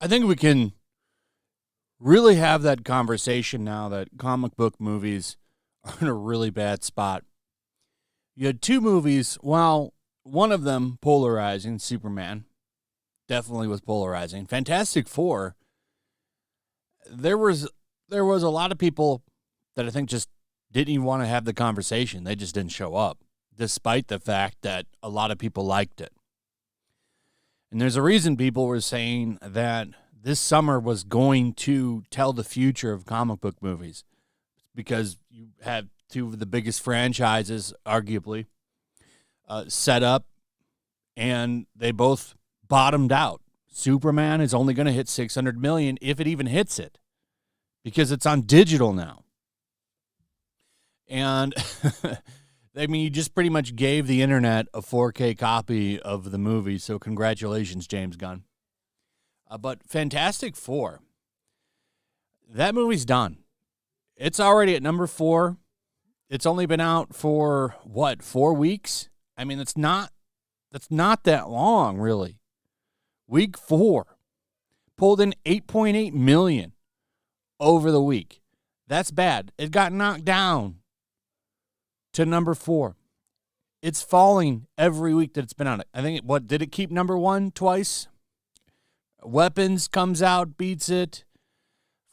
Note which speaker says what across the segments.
Speaker 1: I think we can really have that conversation now that comic book movies are in a really bad spot. You had two movies, while one of them polarizing, Superman, definitely was polarizing. Fantastic Four, there was a lot of people that I think just didn't even want to have the conversation. They just didn't show up, despite the fact that a lot of people liked it. And there's a reason people were saying that this summer was going to tell the future of comic book movies, because you have two of the biggest franchises, arguably, set up, and they both bottomed out. Superman is only going to hit $600 million, if it even hits it, because it's on digital now. And I mean, you just pretty much gave the internet a 4K copy of the movie, so congratulations, James Gunn. But Fantastic Four, that movie's done. It's already at number 4. It's only been out for, 4 weeks? I mean, that's not that long, really. Week 4 pulled in $8.8 million over the week. That's bad. It got knocked down to number 4. It's falling every week that it's been on it. I think, did it keep number 1 twice? Weapons comes out, beats it.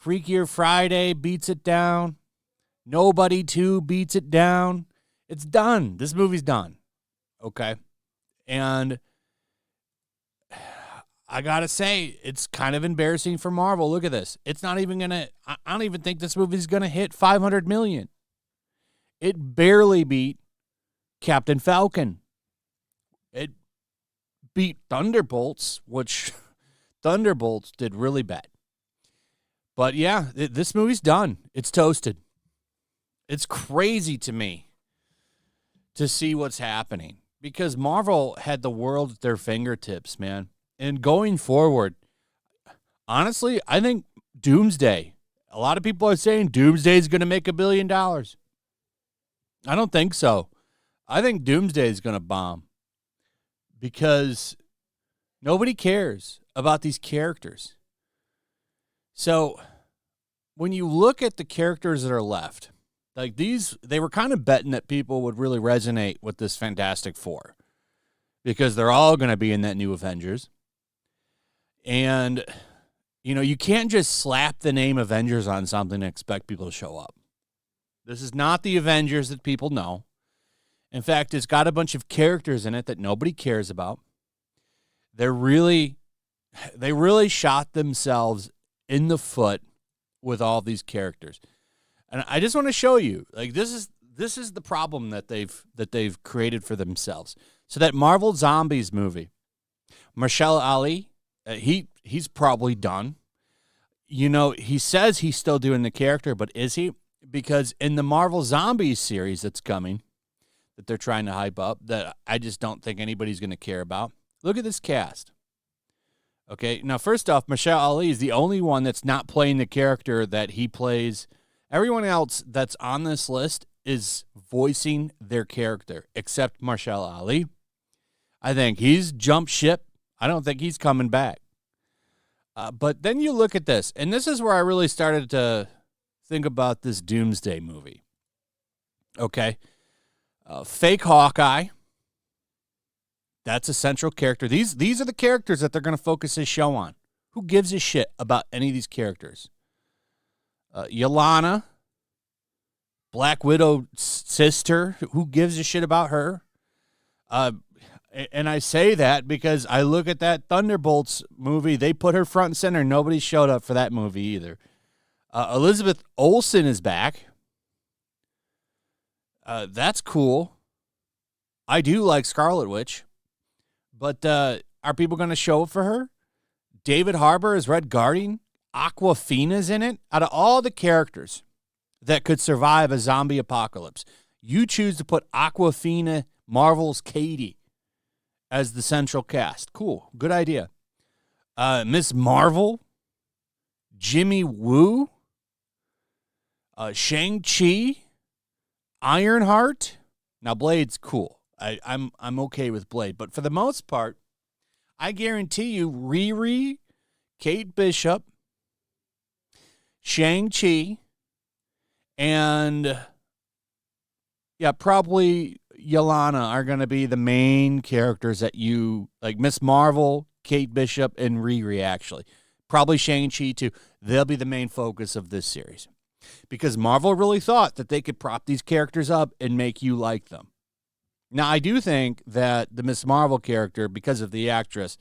Speaker 1: Freakier Friday beats it down. Nobody 2 beats it down. It's done. This movie's done. Okay? And I gotta say, it's kind of embarrassing for Marvel. Look at this. It's not even gonna, I don't even think this movie's gonna hit $500 million. It barely beat Captain Falcon. It beat Thunderbolts, which Thunderbolts did really bad. But yeah, this movie's done. It's toasted. It's crazy to me to see what's happening, because Marvel had the world at their fingertips, man. And going forward, honestly, I think Doomsday, a lot of people are saying Doomsday is going to make $1 billion. I don't think so. I think Doomsday is going to bomb, because nobody cares about these characters. So when you look at the characters that are left, like these, they were kind of betting that people would really resonate with this Fantastic Four, because they're all going to be in that new Avengers. And, you know, you can't just slap the name Avengers on something and expect people to show up. This is not the Avengers that people know. In fact, it's got a bunch of characters in it that nobody cares about. They really shot themselves in the foot with all these characters. And I just want to show you, like, this is the problem that they've created for themselves. So that Marvel Zombies movie, Mahershala Ali, he's probably done. You know, he says he's still doing the character, but is he? Because in the Marvel Zombies series that's coming, that they're trying to hype up, that I just don't think anybody's going to care about. Look at this cast. Okay, now first off, Mahershala Ali is the only one that's not playing the character that he plays. Everyone else that's on this list is voicing their character, except Mahershala Ali. I think he's jumped ship. I don't think he's coming back. But then you look at this, and this is where I really started to think about this Doomsday movie. Okay. Fake Hawkeye. That's a central character. These are the characters that they're going to focus this show on. Who gives a shit about any of these characters? Yelena, Black Widow's sister. Who gives a shit about her? And I say that because I look at that Thunderbolts movie. They put her front and center. Nobody showed up for that movie either. Elizabeth Olsen is back. That's cool. I do like Scarlet Witch. But are people going to show up for her? David Harbour is Red Guardian. Aquafina's in it. Out of all the characters that could survive a zombie apocalypse, you choose to put Aquafina, Marvel's Katie, as the central cast. Cool. Good idea. Miss Marvel, Jimmy Woo, Shang-Chi, Ironheart, Now, Blade's cool. I'm okay with Blade. But for the most part, I guarantee you Riri, Kate Bishop, Shang-Chi, and probably Yelena are going to be the main characters that you like. Miss Marvel, Kate Bishop, and Riri, actually. Probably Shang-Chi, too. They'll be the main focus of this series. Because Marvel really thought that they could prop these characters up and make you like them. Now, I do think that the Miss Marvel character, because of the actress,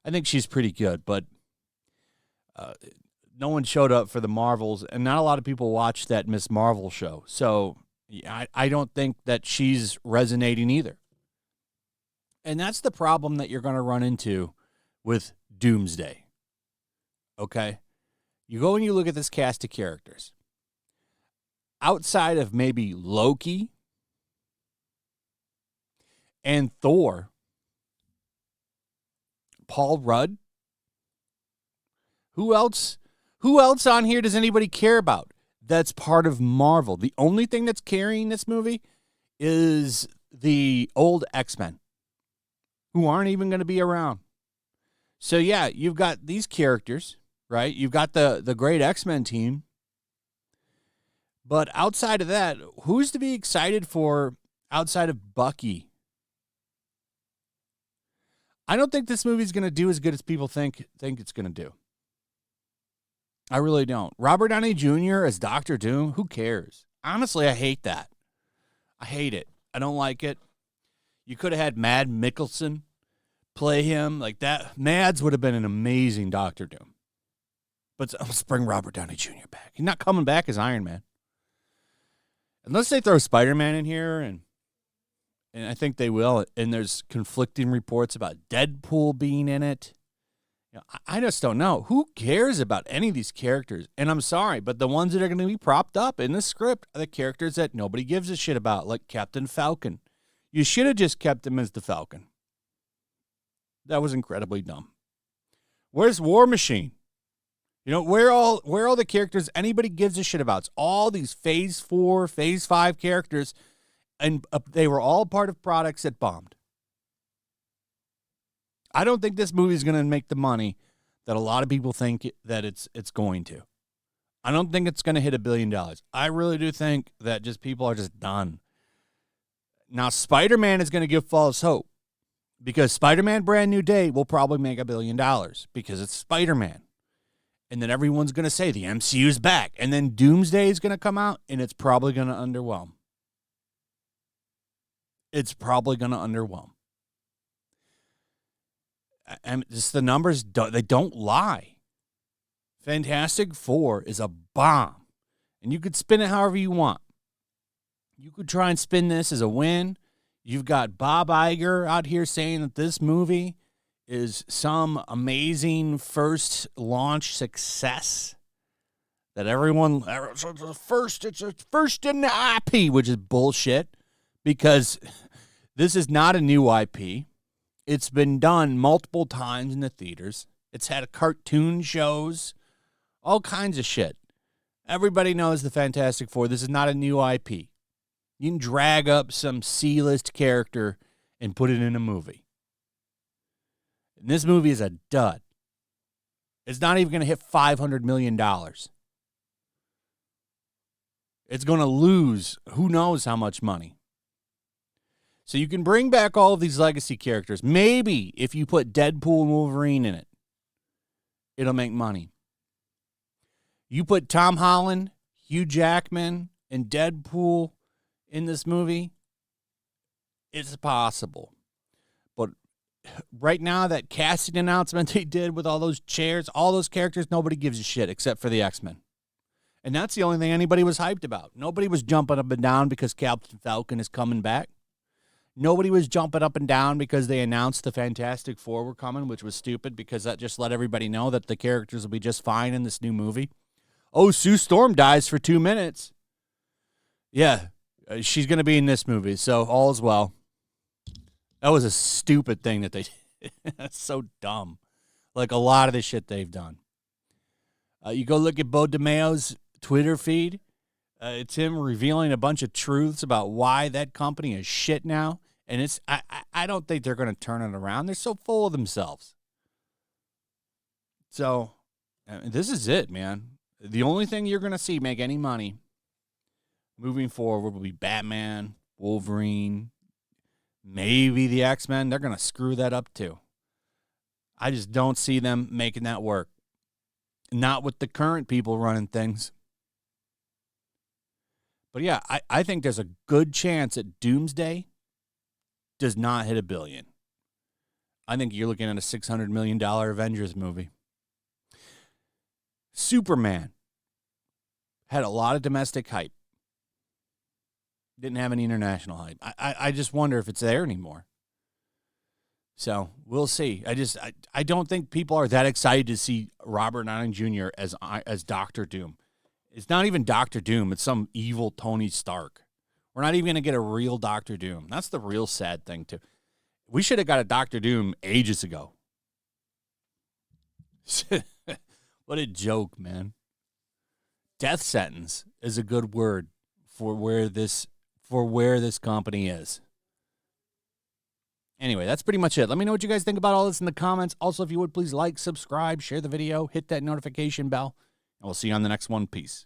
Speaker 1: I think she's pretty good, but no one showed up for the Marvels, and not a lot of people watched that Miss Marvel show. So I don't think that she's resonating either. And that's the problem that you're going to run into with Doomsday. Okay? You go and you look at this cast of characters. Outside of maybe Loki and Thor, Paul Rudd, who else on here does anybody care about? That's part of Marvel. The only thing that's carrying this movie is the old X-Men, who aren't even going to be around. So yeah, you've got these characters, right? You've got the great X-Men team. But outside of that, who's to be excited for outside of Bucky? I don't think this movie's going to do as good as people think it's going to do. I really don't. Robert Downey Jr. as Doctor Doom, who cares? Honestly, I hate that. I hate it. I don't like it. You could have had Mads Mikkelsen play him like that. Mads would have been an amazing Doctor Doom. But let's bring Robert Downey Jr. back. He's not coming back as Iron Man. Unless they throw Spider-Man in here, and I think they will, and there's conflicting reports about Deadpool being in it. I just don't know. Who cares about any of these characters? And I'm sorry, but the ones that are going to be propped up in the script are the characters that nobody gives a shit about, like Captain Falcon. You should have just kept him as the Falcon. That was incredibly dumb. Where's War Machine? Where are all the characters anybody gives a shit about? It's all these Phase 4, Phase 5 characters, and they were all part of products that bombed. I don't think this movie is going to make the money that a lot of people think that it's going to. I don't think it's going to hit $1 billion. I really do think that just people are just done. Now, Spider-Man is going to give false hope because Spider-Man Brand New Day will probably make $1 billion because it's Spider-Man. And then everyone's going to say the MCU's back. And then Doomsday is going to come out, and it's probably going to underwhelm. It's probably going to underwhelm. And just the numbers, they don't lie. Fantastic Four is a bomb. And you could spin it however you want. You could try and spin this as a win. You've got Bob Iger out here saying that this movie is some amazing first launch success that everyone, it's a first in the IP, which is bullshit because this is not a new IP. It's been done multiple times in the theaters. It's had cartoon shows, all kinds of shit. Everybody knows the Fantastic Four. This is not a new IP. You can drag up some C-list character and put it in a movie. And this movie is a dud. It's not even going to hit $500 million. It's going to lose who knows how much money. So you can bring back all of these legacy characters. Maybe if you put Deadpool and Wolverine in it, it'll make money. You put Tom Holland, Hugh Jackman, and Deadpool in this movie, it's possible. But right now, that casting announcement they did with all those chairs, all those characters, nobody gives a shit except for the X-Men. And that's the only thing anybody was hyped about. Nobody was jumping up and down because Captain Falcon is coming back. Nobody was jumping up and down because they announced the Fantastic Four were coming, which was stupid because that just let everybody know that the characters will be just fine in this new movie. Oh, Sue Storm dies for 2 minutes. Yeah, she's going to be in this movie, so all is well. That was a stupid thing that they did. That's so dumb. Like a lot of the shit they've done. You go look at Bo DeMayo's Twitter feed. It's him revealing a bunch of truths about why that company is shit now. And I don't think they're going to turn it around. They're so full of themselves. So this is it, man. The only thing you're going to see make any money moving forward will be Batman, Wolverine, maybe the X-Men. They're going to screw that up too. I just don't see them making that work. Not with the current people running things. But yeah, I think there's a good chance that Doomsday does not hit $1 billion. I think you're looking at a $600 million Avengers movie. Superman had a lot of domestic hype. Didn't have any international hype. I just wonder if it's there anymore. So we'll see. I don't think people are that excited to see Robert Downey Jr. as Doctor Doom. It's not even Doctor Doom. It's some evil Tony Stark. We're not even going to get a real Doctor Doom. That's the real sad thing, too. We should have got a Doctor Doom ages ago. What a joke, man. Death sentence is a good word for where this company is. Anyway, that's pretty much it. Let me know what you guys think about all this in the comments. Also, if you would, please like, subscribe, share the video, hit that notification bell, and we'll see you on the next one. Peace.